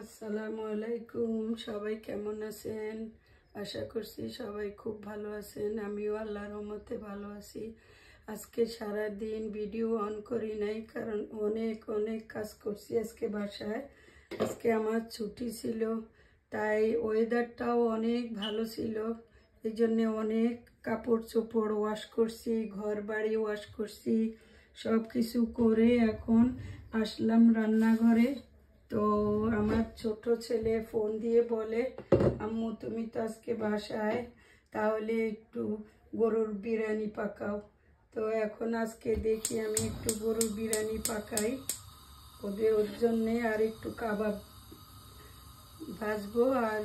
আসসালামু আলাইকুম। সবাই কেমন আছেন? আশা করছি সবাই খুব ভালো আছেন। আমিও আল্লাহর রহমতে ভালো আছি। আজকে সারা দিন ভিডিও অন করি নাই, কারণ অনেক কাজ করছি আজকে বাসায়। আজকে আমার ছুটি ছিল, তাই ওয়েদারটাও অনেক ভালো ছিল। এই জন্যে অনেক কাপড় চোপড় ওয়াশ করছি, ঘর বাড়ি ওয়াশ করছি, সব কিছু করে এখন আসলাম রান্নাঘরে। তো আমার ছোট ছেলে ফোন দিয়ে বলে, আম্মু তুমি তো আজকে বাসায়, তাহলে একটু গরুর বিরিয়ানি পাকাও। তো এখন আজকে দেখি আমি একটু গরুর বিরিয়ানি পাকাই ওর জন্যে, আর একটু কাবাব ভাজবো আর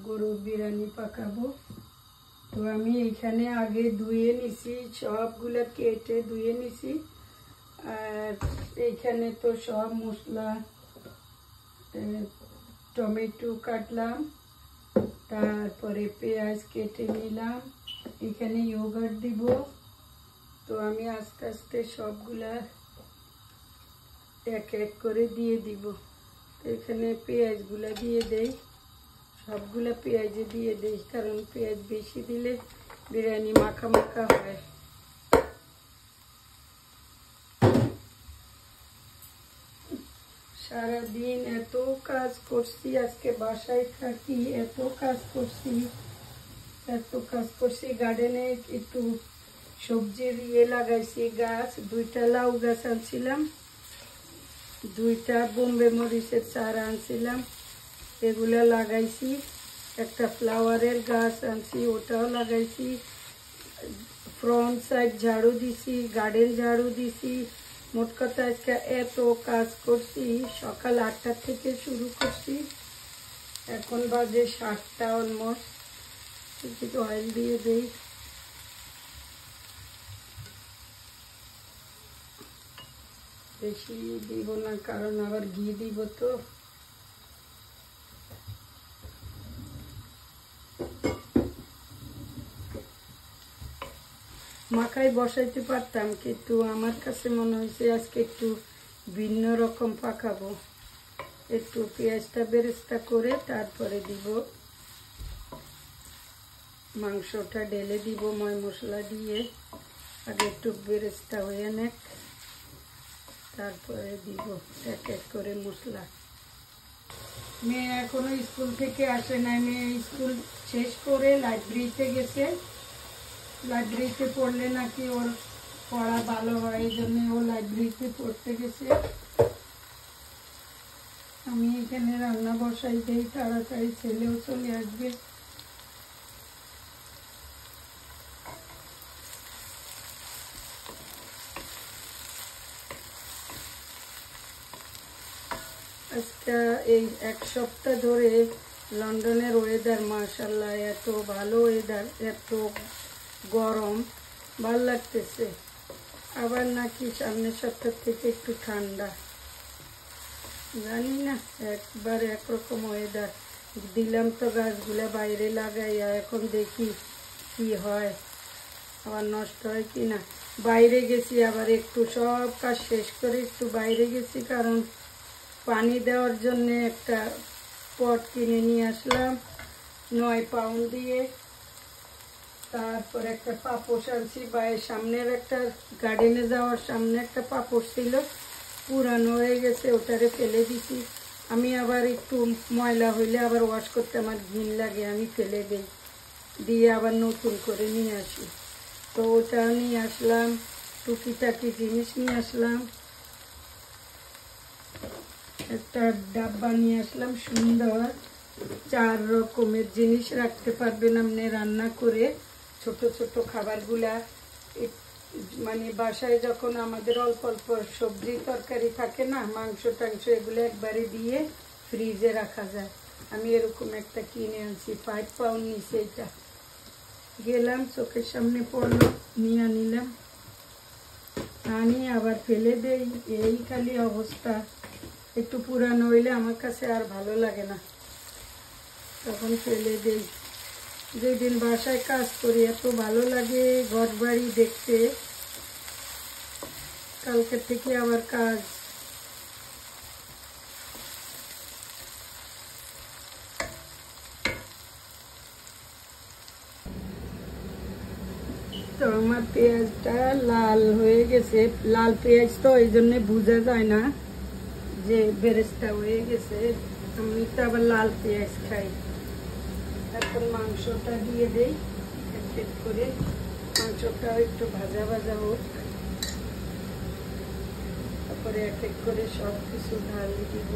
গরুর বিরিয়ানি পাকাবো। তো আমি এখানে আগে ধুয়ে নিছি, সবগুলা কেটে ধুয়ে নিছি। আর এইখানে তো সব মশলা, টমেটো কাটলাম, তারপরে পেঁয়াজ কেটে নিলাম, এখানে ইয়োগার্ট দিব। তো আমি আস্তে আস্তে সবগুলা এক এক করে দিয়ে দিব। তো এখানে পেঁয়াজগুলা দিয়ে দেই, সবগুলা পেঁয়াজে দিয়ে দেই, কারণ পেঁয়াজ বেশি দিলে বিরিয়ানি মাখা মাখা হয়। সারাদিন এত কাজ করছি, আজকে বাসায় থাকি, এত কাজ করছি। গার্ডেনে একটু সবজির লাগাইছি গাছ, 2টা লাউ গাছ আনছিলাম, 2টা বোম্বে মরিচের চারা আনছিলাম, এগুলা লাগাইছি। একটা ফ্লাওয়ারের গাছ আনছি, ওটাও লাগাইছি। ফ্রন্ট সাইড ঝাড়ু দিছি, গার্ডেন ঝাড়ু দিছি। মোট কথা আজকে এত কাজ করছি, সকাল 8টা থেকে শুরু করছি, এখন বাজে 7টা অলমোস্ট। একটু অয়েল দিয়ে দেই, বেশি দিব না কারণ আবার ঘি দিব। তো মাখাই বসাইতে পারতাম, কিন্তু আমার কাছে মনে হয়েছে আজকে একটু ভিন্ন রকম পাকাবো। একটু পেঁয়াজটা বেরেস্তা করে তারপরে দিব, মাংসটা ঢেলে দিব ময় মশলা দিয়ে। আগে একটু বেরেস্তা হয়ে নেক, তারপরে দিব এক এক করে মশলা। মেয়ে এখনো স্কুল থেকে আসে নাই, মেয়ে স্কুল শেষ করে লাইব্রেরিতে গেছে। লাইব্রেরিতে পড়লে নাকি ওর পড়া ভালো হয়, এই জন্য ও লাইব্রেরিতে পড়তে গেছে। আমি এখানে রান্না বসাই দেই, তাড়াতাড়ি ছেলেও চলে আসবে। আজকে এই 1 সপ্তাহ ধরে লন্ডনের ওয়েদার মাশাআল্লাহ এত ভালো ওয়েদার, এত গরম, ভাল লাগতেছে। আবার নাকি সামনের সপ্তাহ থেকে একটু ঠান্ডা, জানি না, একবার একরকম ওয়েদার। দিলাম তো গাছগুলা বাইরে লাগাইয়া, এখন দেখি কি হয়, আবার নষ্ট হয় কি না। বাইরে গেছি, আবার একটু সব কাজ শেষ করে একটু বাইরে গেছি, কারণ পানি দেওয়ার জন্য একটা পট কিনে নিয়ে আসলাম 9 পাউন্ড দিয়ে। তারপর একটা পাপোশ আনছি, বাইরের সামনের একটা গার্ডেনে যাওয়ার সামনে একটা পাপোশ ছিল, পুরানো হয়ে গেছে, ওটারে ফেলে দিছি। আমি আবার একটু ময়লা হইলে আবার ওয়াশ করতে আমার ঘিন লাগে, আমি ফেলে দিই, দিয়ে আবার নতুন করে নিয়ে আসি। তো ওটা নিয়ে আসলাম, টুকিটাকি জিনিস নিয়ে আসলাম। একটা ডাব্বা নিয়ে আসলাম সুন্দর, 4 রকমের জিনিস রাখতে পারবেন আপনি রান্না করে। ছোট ছোট খাবারগুলা, মানে বাসায় যখন আমাদের অল্প অল্প সবজি তরকারি থাকে না, মাংস টাংস, এগুলো একবারে দিয়ে ফ্রিজে রাখা যায়। আমি এরকম একটা কিনে আনছি, 5 পাউন্ড নিচে। এটা গেলাম, চোখের সামনে পড়লো, নিয়ে নিলাম, আনি আবার ফেলে দেই, এই খালি অবস্থা। একটু পুরানো হইলে আমার কাছে আর ভালো লাগে না, তখন ফেলে দেই। যেদিন বাসায় কাজ করি এত ভালো লাগে ঘর বাড়ি দেখতে। কালকে থেকে আবার কাজ, আমার পেঁয়াজটা লাল হয়ে গেছে, লাল পেঁয়াজ তো এই জন্য বোঝা যায় না যে বেরেস্তা হয়ে গেছে। আমি তো আবার লাল পেঁয়াজ খাই। এখন মাংসটা দিয়ে দেই এক এক করে। মাংসটাও একটু ভাজা ভাজা হোক, তারপরে এক এক করে সব কিছু ঢালি দিব।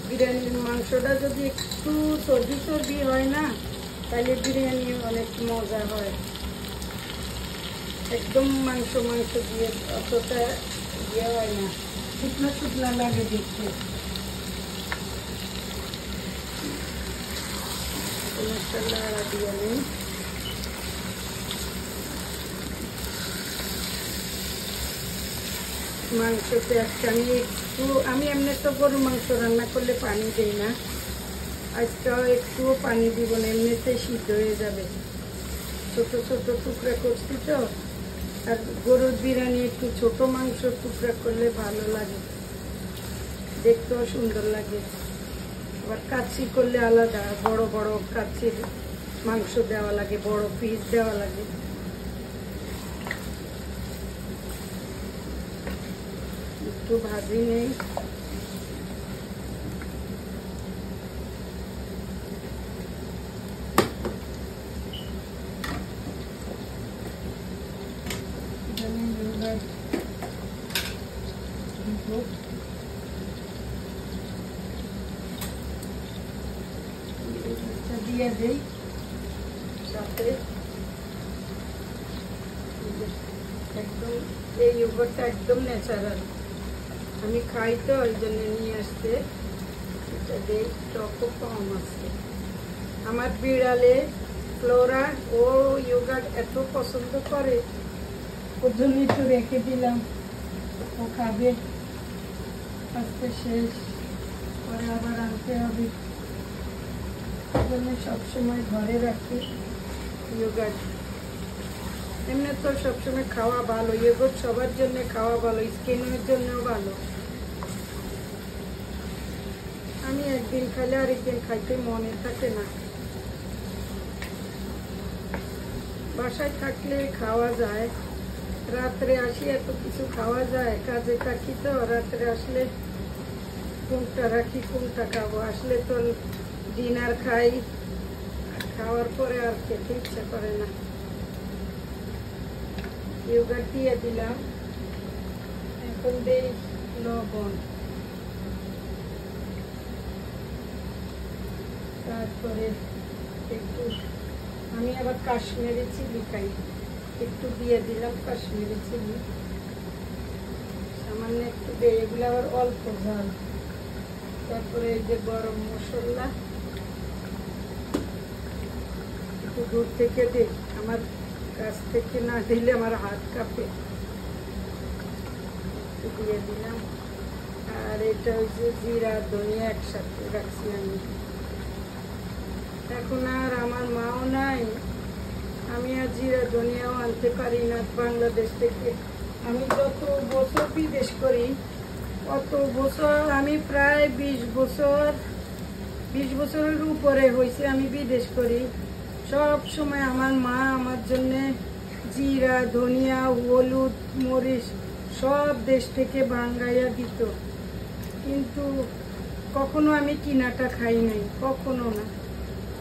বিরিয়ানির মাংসটা যদি একটু চর্বি চর্বি হয় না, তাহলে বিরিয়ানি অনেক মজা হয়। একদম মাংস মাংস দিয়ে অতটা ইয়ে হয় না, শুকনা শুকনা লাগে দেখতে। লাড়া দিয়ে নেই। মাংস পেঁয়াজটা আমি এমনি তো গরু মাংস রান্না করলে পানি দিই না, আজকেও একটুও পানি দিব না, এমনিতে সিদ্ধ হয়ে যাবে। ছোট ছোট টুকরা করছি তো, আর গরুর বিরিয়ানি একটু ছোট মাংস টুকরা করলে ভালো লাগে, দেখতেও সুন্দর লাগে। আবার কাচ্চি করলে আলাদা, বড় বড় কাচ্চির মাংস দেওয়া লাগে, বড় পিস দেওয়া লাগে। একটু ভাজি নেই। দিয়ে দেই সাথে একদম। এই ইয়োগার্টটা একদম ন্যাচারাল, আমি খাই তো ওই জন্য নিয়ে আসতে। এটা দেই, টকও কম আছে। আমার বিড়ালে ফ্লোরা ও ইয়োগার্ট এত পছন্দ করে, ওর জন্য একটু রেখে দিলাম, ও খাবে। আজকে শেষ, পরে আবার আনতে হবে। সবসময় ঘরে রাখি ইয়োগার্ট। এমনি তো সবসময় খাওয়া ভালো, ইয়োগার্ট সবার জন্য খাওয়া ভালো, স্কিনের জন্যও ভালো। আমি একদিন খাইলে আরেকদিন খাইতে মনে থাকে না। বাসায় থাকলে খাওয়া যায়, রাত্রে আসি এত কিছু খাওয়া যায়, কাজে থাকি তো রাত্রে আসলে কোনটা রাখি কোনটা খাবো। আসলে তো ডিনার খাই, খাওয়ার পরে আর খেতে ইচ্ছা করে না। ইয়োগার্ট দিয়ে দিলাম, এখন দেই লবণ, তারপরে একটু আমি আবার কাশ্মীরি চিলি খাই, একটু দিয়ে দিলাম কাশ্মীরি চিলি, সামান্য একটু দিয়ে। এগুলো আবার অল্প ঝাল। তারপরে এই যে গরম মশলা একটু দূর থেকে দিই, আমার কাছ থেকে না দিলে আমার হাত কাঁপে। দিয়ে দিলাম। আর এটা হচ্ছে জিরা ধনিয়া একসাথে রাখছি আমি। এখন আর আমার মাও নাই, আমি আর জিরা ধনিয়াও আনতে পারি না বাংলাদেশ থেকে। আমি যত বছর বিদেশ করি অত বছর, আমি প্রায় 20 বছরের উপরে হয়েছে আমি বিদেশ করি। সব সময় আমার মা আমার জন্য জিরা ধনিয়া হলুদ মরিচ সব দেশ থেকে বাঙাইয়া দিত, কিন্তু কখনো আমি কিনাটা খাই নাই, কখনো না।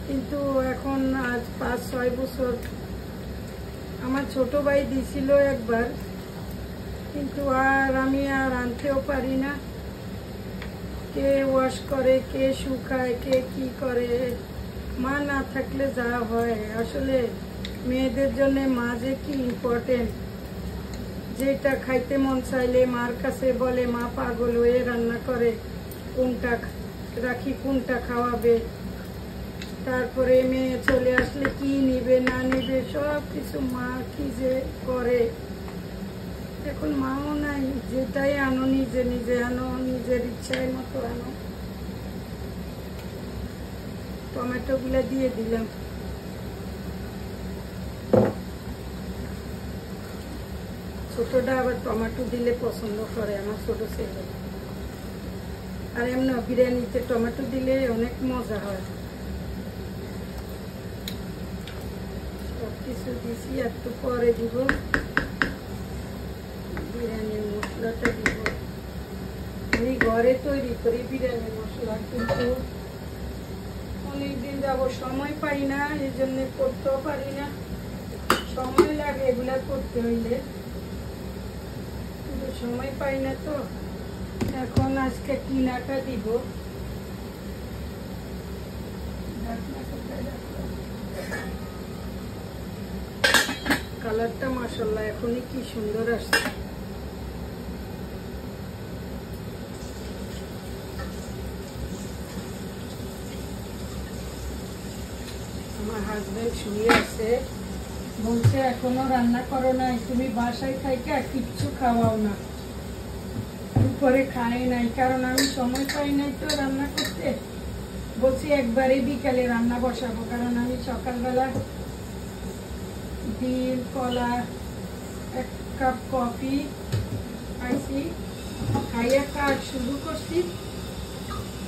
কিন্তু এখন আজ 5-6 বছর আমার ছোট ভাই দিছিল একবার, কিন্তু আর আমি আর আনতেও পারি না। কে ওয়াশ করে, কে শুকায়, কে কি করে, মা না থাকলে যা হয়। আসলে মেয়েদের জন্য মা যে কি ইম্পর্টেন্ট, যেটা খাইতে মন চাইলে মার কাছে বলে, মা পাগল হয়ে রান্না করে কোনটা রাখি কোনটা খাওয়াবে। তারপরে মেয়ে চলে আসলে কি নিবে না নিবে সব কিছু মা কি যে করে। এখন মাও নাই, যেটাই আনো নিজে নিজে আনো, নিজের ইচ্ছায় মতো আনো। টমেটো গুলা দিয়ে দিলাম। ছোটটা আবার টমেটো দিলে পছন্দ করে আমার ছোট ছেলে। আর এমনি বিরিয়ানিতে টমেটো দিলে অনেক মজা হয়। সবকিছু দিছি, একটু পরে দিব বিরিয়ানির মশলাটা দিব। আমি ঘরে তৈরি করি বিরিয়ানির মশলা, কিন্তু অনেকদিন যাব সময় পাই না, এই জন্য করতেও পারি না। সময় লাগে এগুলা করতে হইলে, কিন্তু সময় পাই না। তো এখন আজকে কিনাটা দিব। কালারটা মাশাআল্লাহ এখনই কি সুন্দর আসছে। আমার হাজবেন্ড শুয়ে আছে, বলছে এখনো রান্না করো নাই, তুমি বাসায় থাইকা কিচ্ছু খাওয়াও না। দুপুরে খাই নাই, কারণ আমি সময় পাই নাই তো রান্না করতে। বলছি একবারে বিকালে রান্না বসাবো, কারণ আমি সকালবেলা ডিম, কলা, 1 কাপ কফি খাইছি, খাইয়া কাজ শুরু করছি।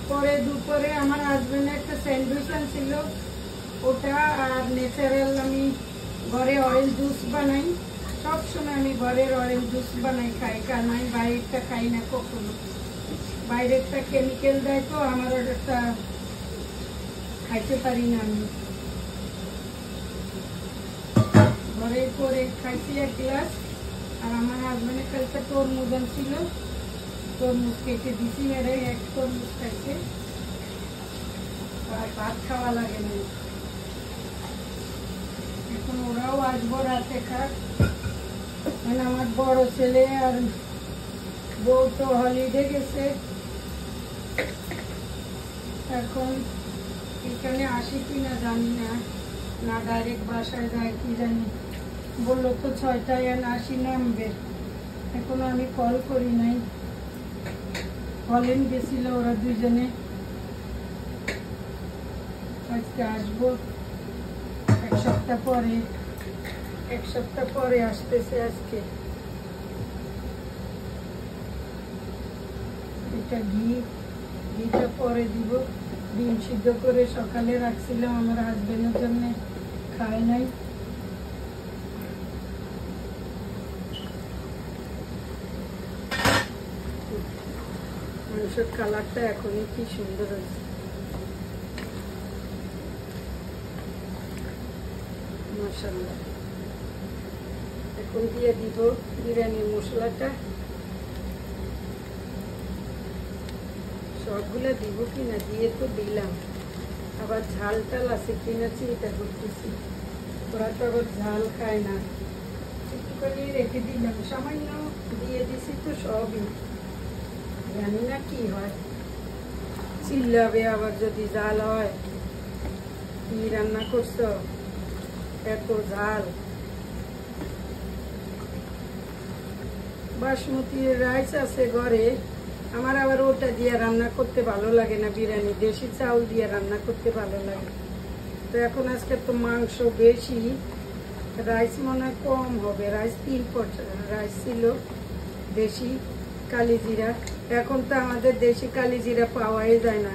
পরে দুপুরে আমার হাজবেন্ড একটা স্যান্ডউইচ আনছিল, ওটা আর ন্যাচারাল আমি ঘরে অরেঞ্জ জুস বানাই। সবসময় আমি ঘরের অরেঞ্জ জুস বানাই খাই, কারণ আমি বাইরেরটা খাই না কখনো। বাইরেরটা কেমিক্যাল দেয়, তো আমার ওটা খাইতে পারি না। আমি ঘরে করে খাইছি 1 গ্লাস। আর আমার হাজবেন্ডের কাছে তরমুজ আনছিল, তরমুজ কেটে দিছি, মেরে 1 তরমুজ খাইছে। আর ভাত খাওয়া লাগে না। এখন ওরাও আসবো রাতে খাক, মানে আমার বড় ছেলে আর বউ তো হলিডে গেছে। এখন এখানে আসি কিনা জানি না, না ডাইরেক্ট বাসায় যায় কি জানি। বললো তো 6টায় আসি নামবে, এখনো আমি কল করি নাই। হলেন গেছিল ওরা দুজনে, আজকে আসবো 1 সপ্তাহ পরে। 1 সপ্তাহ পরে আসতেছে আজকে। এটা ঘিটা পরে দিব। ডিম সিদ্ধ করে সকালে রাখছিলাম আমার হাজবেন্ডের জন্য, খায় নাই। মাংসের কালারটা এখনই কি সুন্দর হয়েছে, মাশাআল্লাহ। এখন দিয়ে দিব বিরিয়ানির মশলাটা। সবগুলা দিব কিনা, দিয়ে তো দিলাম, আবার ঝাল টাল আছে কিনা চিন্তা করতেছি। ওরা তো আবার ঝাল খায় না, একটুখানি রেখে দিলাম, সামান্য দিয়ে দিছি তো সবই। জানি না কি হয়, চিল্লাবে আবার যদি ঝাল হয়। কি রান্না করছো, এত ঝাল। বাসমতি রাইস আছে ঘরে, আমার আবার ওটা দিয়ে রান্না করতে ভালো লাগে না। বিরিয়ানি দেশি চাউল দিয়ে রান্না করতে ভালো লাগে। তো এখন আজকে তো মাংস বেশি, রাইস মনে হয় কম হবে। রাইস 3 পট রাইস ছিল দেশি কালিজিরা। এখন তো আমাদের দেশি কালিজিরা পাওয়াই যায় না,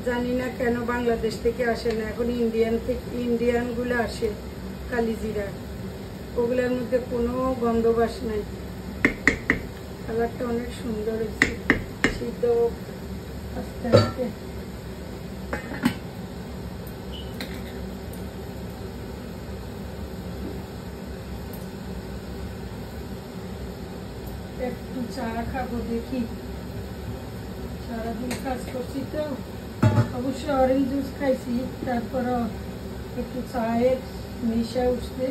জানি না কেন বাংলাদেশ থেকে আসে না। এখন ইন্ডিয়ানগুলো আসে কালিজিরা, ওগুলোর মধ্যে কোনো গন্ধবাস নাই। কালারটা অনেক সুন্দর হয়েছে, সিদ্ধ আস্তে আস্তে। একটু চা খাবো, দেখি। সারাদিন কাজ করছি তো, অবশ্যই অরেঞ্জ জুস খাইছি, তারপরও একটু চায়ের নেশা উঠছে,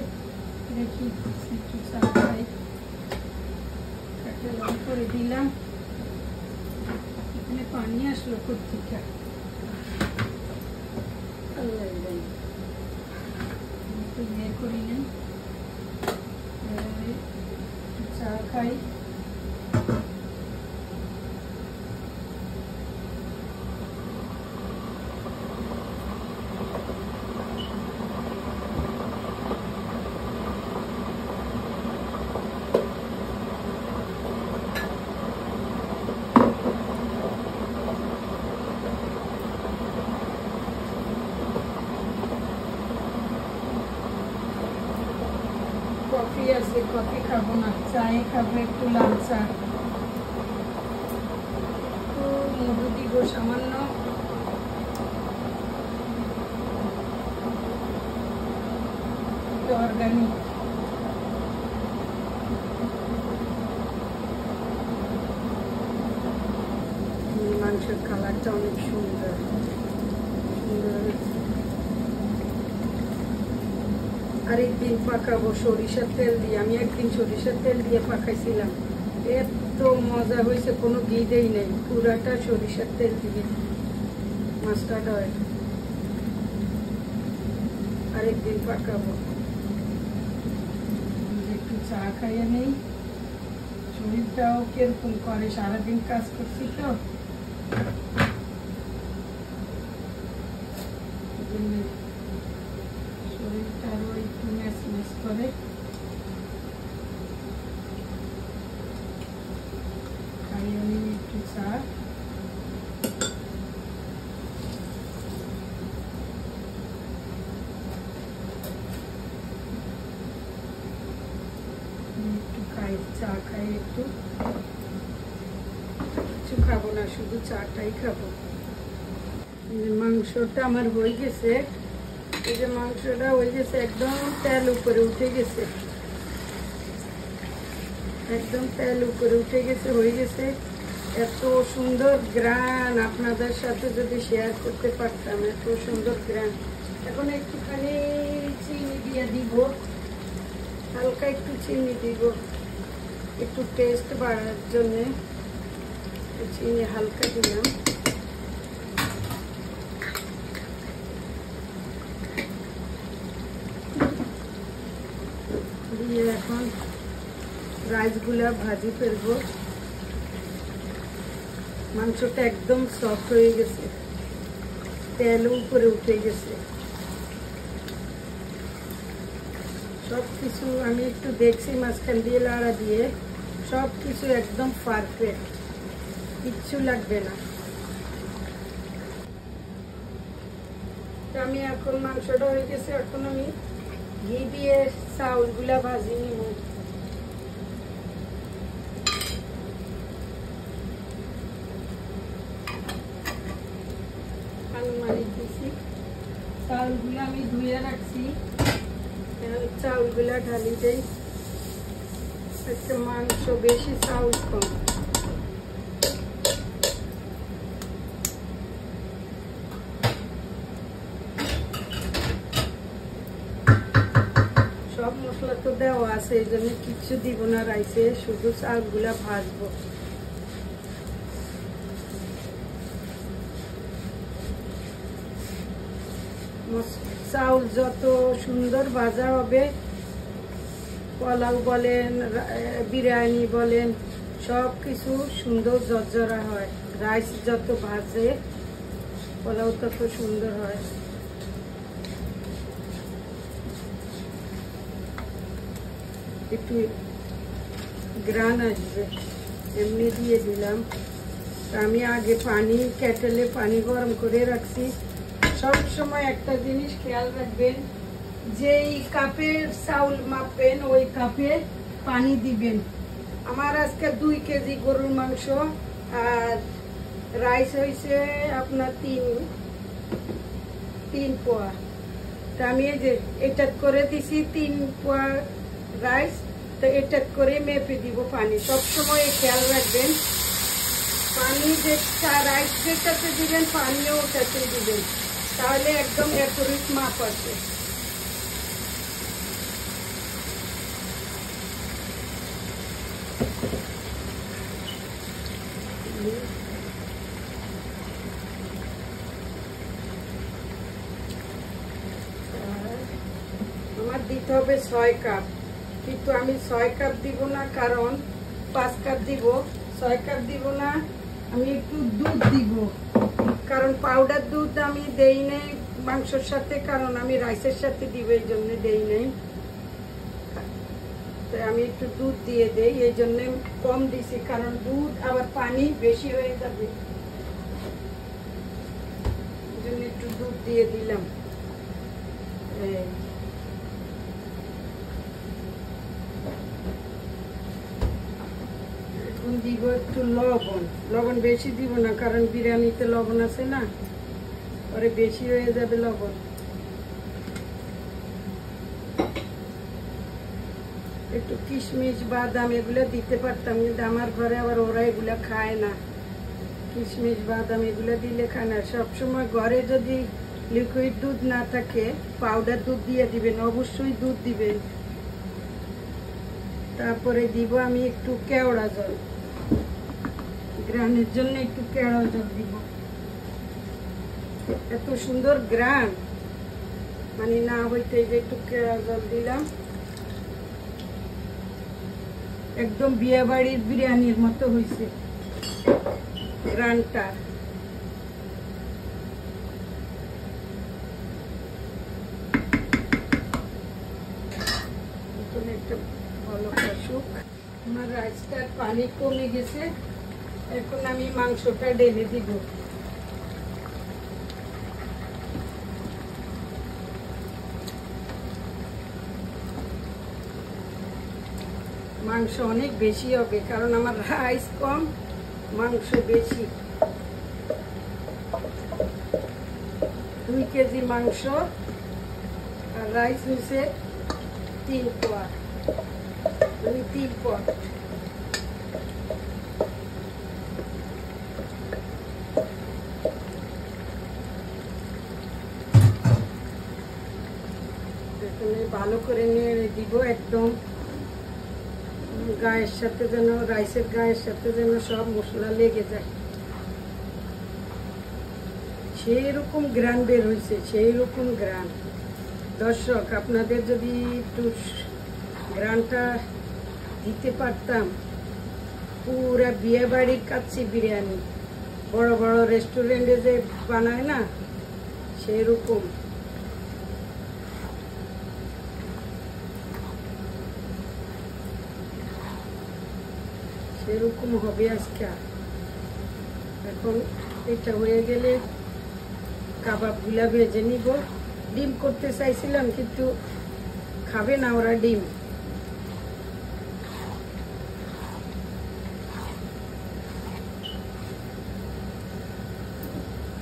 দেখি একটু চা খাই। কাঠে লং করে দিলাম। এখানে পানি আসলো কোথেকে, আল্লাহ জানে। একটু বের করি না, চা খাই। খাবো না, চাই খাবো, একটু লাল চা, একটু মধু দিব সামান্য, অর্গানিক। মাংসের কালারটা অনেক সুন্দর সুন্দর হয়েছে। আরেকদিন পাকাবো সরিষার তেল দিয়ে। আমি একদিন সরিষার তেল দিয়ে পাকাইছিলাম, এত মজা হয়েছে, কোনো ঘি দেই নাই, পুরাটা সরিষার তেল দিয়ে, মাস্টার্ড অয়েল। আরেকদিন পাকাবো। একটু চা খাইয়ে নেই, শরীরটাও কিরকম করে, সারাদিন কাজ করছি তো, শরীরটা আরো একটু ম্যাচ ম্যাচ করে। খাইয়ে নিই একটু চা। একটু খাই, চা খাই, একটু কিছু খাবো না, শুধু চাটাই খাবো। মাংসটা আমার হয়ে গেছে, এই যে মাংসটা হয়ে গেছে, একদম তেল উপরে উঠে গেছে, একদম তেল উপরে উঠে গেছে, হয়ে গেছে। এত সুন্দর গ্রান, আপনাদের সাথে যদি শেয়ার করতে পারতাম, এত সুন্দর গ্রান। এখন একটুখানি চিনি দিয়ে দিব, হালকা একটু চিনি দিব, একটু টেস্ট বাড়ার জন্যে চিনি হালকা দিলাম। দিয়ে এখন রাইসগুলা ভাজি ফেলবো। মাংসটা একদম সফট হয়ে গেছে, তেল উপরে উঠে গেছে। সবকিছু আমি একটু দেখছি মাঝখান দিয়ে লাড়া দিয়ে, সবকিছু একদম পারফেক্ট, কিচ্ছু লাগবে না। আমি এখন মাংসটা হয়ে গেছে, এখন আমি ঘি দিয়ে চাউলগুলা ভাজি নিব। আনুমানিক দিছি, চাউলগুলা আমি ধুয়ে রাখছি, চাউলগুলা ঢালি দেই। একটা মাংস বেশি, চাউল কম। সব মশলা তো দেওয়া আছে, এই জন্য কিচ্ছু দিব না রাইসে, শুধু চাউলগুলা ভাজবো। চাউল যত সুন্দর ভাজা হবে, পোলাও বলেন, বিরিয়ানি বলেন, সব কিছু সুন্দর জর্জরা হয়। রাইস যত ভাজে, পোলাও তত সুন্দর হয়। একটু গ্রান আসবে, এমনি দিয়ে দিলাম। আমি আগে পানি, কেটেলে পানি গরম করে রাখছি। সব সময় একটা জিনিস খেয়াল রাখবেন, যেই কাপের চাউল মাপবেন ওই কাপে পানি দিবেন। আমার আজকে 2 কেজি গরুর মাংস, আর রাইস হয়েছে আপনার 3 পোয়া। তা আমি এই যে এটা করে দিছি 3 পোয়া রাইস, তো এটা করে মেপে দিব পানি। সবসময় খেয়াল রাখবেন, পানি যে রাইস যেটাতে দিবেন পানিও ওটাতে দিবেন, তাহলে একদম অ্যাকুরেট মাপ আছে। আমার দিতে হবে 6 কাপ, কিন্তু আমি 6 কাপ দিব না, কারণ 5 কাপ দিব। 6 কাপ দিব না, আমি একটু দুধ দিব, কারণ পাউডার দুধ আমি দেই নাই মাংসের সাথে, কারণ আমি রাইসের সাথে দিব, এই জন্য দেই নাই। তো আমি একটু দুধ দিয়ে দেই, এই জন্য কম দিছি, কারণ দুধ আবার পানি বেশি হয়ে যাবে, এই জন্য একটু দুধ দিয়ে দিলাম। দিব একটু লবণ। লবণ বেশি দিব না, কারণ বিরিয়ানিতে লবণ আছে না, পরে বেশি হয়ে যাবে লবণ। একটু কিশমিশ বাদাম এগুলো দিতে পারতাম, কিন্তু আমার ঘরে আবার ওরা এগুলা খায় না। কিশমিশ বাদাম এগুলো দিলে খায় না। সবসময় ঘরে যদি লিকুইড দুধ না থাকে, পাউডার দুধ দিয়ে দিবেন, অবশ্যই দুধ দিবেন। তারপরে দিব আমি একটু কেওড়া জল, গ্রানের জন্য একটু কেওড়া জল দিব। এত সুন্দর গ্রান, মানে না হইতে যে একটু কেওড়া জল দিলাম, একদম বিয়ে বাড়ির বিরিয়ানির মতো হয়েছে গ্রানটা। একটা ভালো কাশুক। আমার রাইসটার পানি কমে গেছে, এখন আমি মাংসটা ঢেলে দিব। মাংস অনেক বেশি হবে, কারণ আমার রাইস কম, মাংস বেশি। 2 কেজি মাংস আর রাইস হয়েছে 3 পোয়া, 3 পোয়া। ভালো করে নেড়ে দিব, একদম গায়ের সাথে যেন, রাইসের গায়ের সাথে যেন সব মশলা লেগে যায়। সেই রকম গ্রান বের হয়েছে, সেই রকম গ্রান। দর্শক, আপনাদের যদি একটু গ্রানটা দিতে পারতাম, পুরা বিয়ে বাড়ির কাচ্চি বিরিয়ানি, বড় বড় রেস্টুরেন্টে যে বানায় না, সেই রকম। সেরকম হবে আজকে। এখন এটা হয়ে গেলে কাবাবগুলা ভেজে নিব। ডিম করতে চাইছিলাম, কিন্তু খাবে না ওরা ডিম।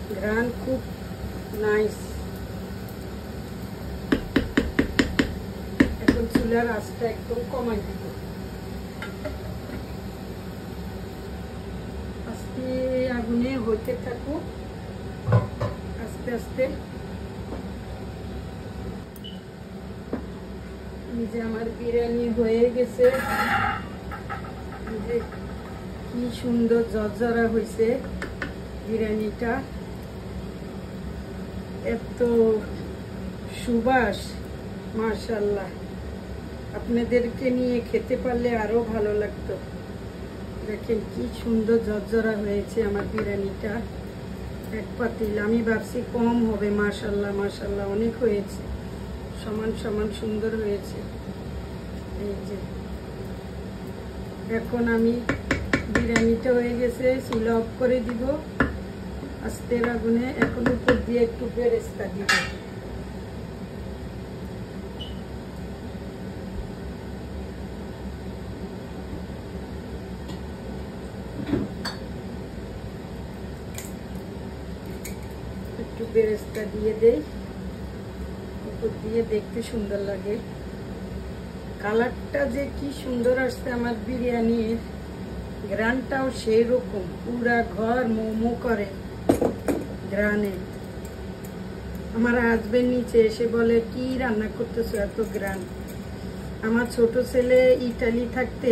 গ্রান খুব নাইস। এখন চুলার আঁচটা একদম কমাই দিব। আস্তে আগুনে হতে থাকুক, আস্তে আস্তে। যে আমার বিরিয়ানি হয়ে গেছে, যে কি সুন্দর ঝরঝরা হয়েছে বিরিয়ানিটা, এত সুবাস, মাশাআল্লাহ। আপনাদেরকে নিয়ে খেতে পারলে আরো ভালো লাগতো। দেখেন কি সুন্দর ঝরঝরা হয়েছে আমার বিরিয়ানিটা। এক পাতিল, আমি ভাবছি কম হবে, মাশাআল্লাহ মাশাআল্লাহ অনেক হয়েছে, সমান সমান সুন্দর হয়েছে। এই যে এখন আমি বিরিয়ানিটা হয়ে গেছে, চুলা অফ করে দিব আস্তের আগুনে। এখন উপর দিয়ে একটু বেরেস্তা দিব। একটু বেরেস্তা দিয়ে দেই উপর দিয়ে, দেখতে সুন্দর লাগে। কালারটা যে কি সুন্দর আসছে আমার বিরিয়ানির, গ্রানটাও সেই রকম, পুরা ঘর মোমো করে গ্রানে। আমার হাজবেন্ড নিচে এসে বলে, কি রান্না করতেছো এত গ্রান। আমার ছোট ছেলে ইটালি থাকতে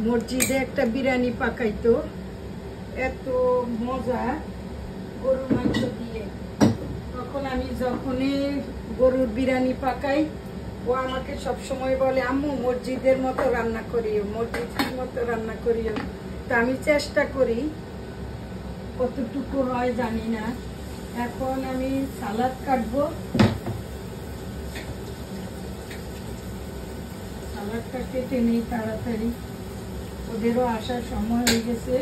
মসজিদে একটা বিরিয়ানি পাকাইতো, এত মজা গরুর মাংস দিয়ে। তখন আমি যখনই গরুর বিরিয়ানি পাকাই, ও আমাকে সবসময় বলে, আম্মু মসজিদের মতো রান্না করিও, মসজিদের মতো রান্না করিও। তা আমি চেষ্টা করি, কতটুকু হয় জানি না। এখন আমি সালাদ কাটবো, সালাদটা কেটে নেই তাড়াতাড়ি, ওদেরও আসার সময় হয়ে গেছে।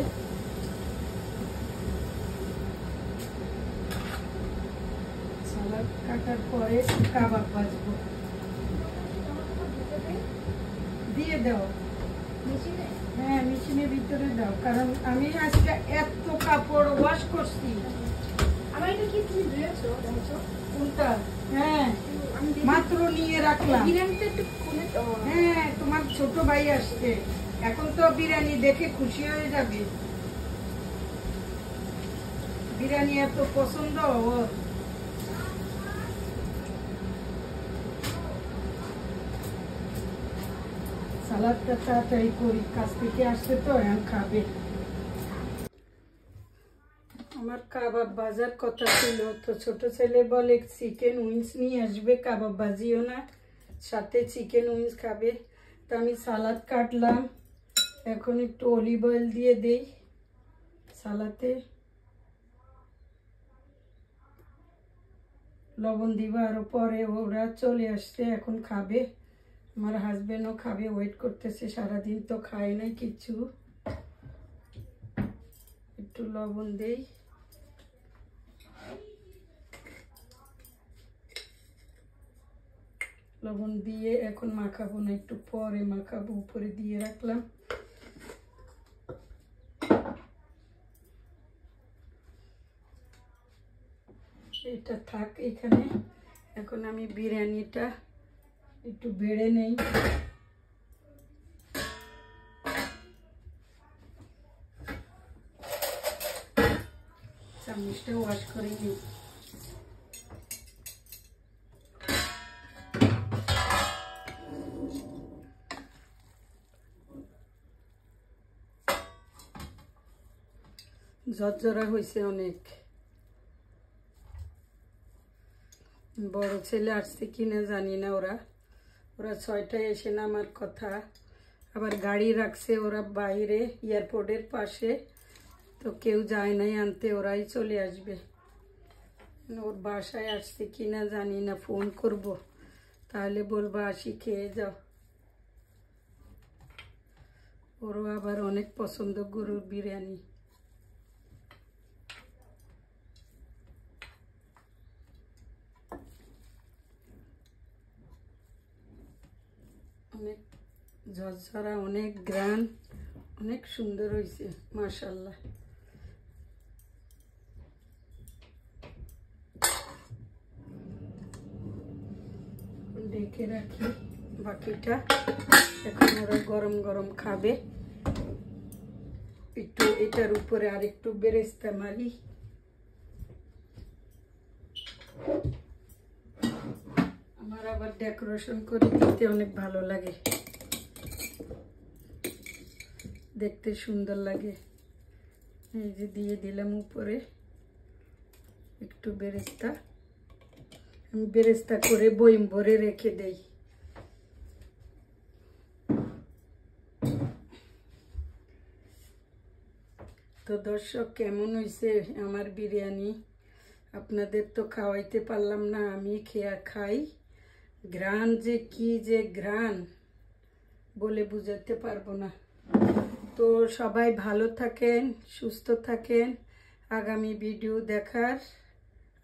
সালাদ কাটার পরে কাবাব ভাজবো। দিয়ে দাও, হ্যাঁ মিশিয়ে মেশিনের ভিতরে দাও, কারণ আমি আজকে এত কাপড় ওয়াশ করছি। আমার এটা কি তুমি ধুয়েছো দেখো? কোনটা? হ্যাঁ, মাত্র নিয়ে রাখলাম। বিরিয়ানিটা একটু খুলে দাও। হ্যাঁ, তোমার ছোট ভাই আসছে, এখন তো বিরিয়ানি দেখে খুশি হয়ে যাবে। বিরিয়ানি এত পছন্দ ওর। সালাদটা তাড়াতাড়ি করি, কাছ থেকে আসছে তো এখন খাবে। আমার কাবাব বাজার কথা ছিল, তো ছোট ছেলে বলে চিকেন উইংস নিয়ে আসবে, কাবাব ভাজিও না, সাথে চিকেন উইংস খাবে। তো আমি সালাদ কাটলাম, এখন একটু অলিভ অয়েল দিয়ে দেই সালাতে, লবণ দিব আরো পরে। ওরা চলে আসছে, এখন খাবে, আমার হাজবেন্ডও খাবে, ওয়েট করতেছে, সারাদিন তো খায় নাই কিছু। একটু লবণ দেই, লবণ দিয়ে এখন মাখাবো না, একটু পরে মাখাবো, উপরে দিয়ে রাখলাম। এটা থাক এখানে, এখন আমি বিরিয়ানিটা একটু বেড়ে নেই। চামচটা ওয়াশ করে নিই। ঝরঝরা হয়েছে অনেক। বড় ছেলে আসছে কিনা জানি না, ওরা 6টায় এসে নামার কথা, আবার গাড়ি রাখছে ওরা বাইরে এয়ারপোর্টের পাশে, তো কেউ যায় নাই আনতে, ওরাই চলে আসবে। ওর বাসায় আসছে কিনা জানি না, ফোন করব, তাহলে বলবো আসি খেয়ে যাও। ওরও আবার অনেক পছন্দ গরুর বিরিয়ানি। অনেক ঝরঝরা, অনেক গ্রান, অনেক সুন্দর হয়েছে মাশাআল্লাহ। ঢেকে রাখি বাকিটা, এখন ওরা গরম গরম খাবে। একটু এটার উপরে আর একটু বেরেস্তা মারি। আমার আবার ডেকোরেশন করে দিতে অনেক ভালো লাগে, দেখতে সুন্দর লাগে। এই যে দিয়ে দিলাম উপরে একটু বেরেস্তা, আমি বেরেস্তা করে বয়ম ভরে রেখে দেই। তো দর্শক, কেমন হয়েছে আমার বিরিয়ানি? আপনাদের তো খাওয়াইতে পারলাম না, আমি খেয়ে খাই। ঘ্রাণ যে কি যে ঘ্রাণ, বলে বুঝাতে পারবো না। তো সবাই ভালো থাকেন, সুস্থ থাকেন, আগামী ভিডিও দেখার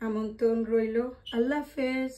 আমন্ত্রণ রইল। আল্লাহ হাফেজ।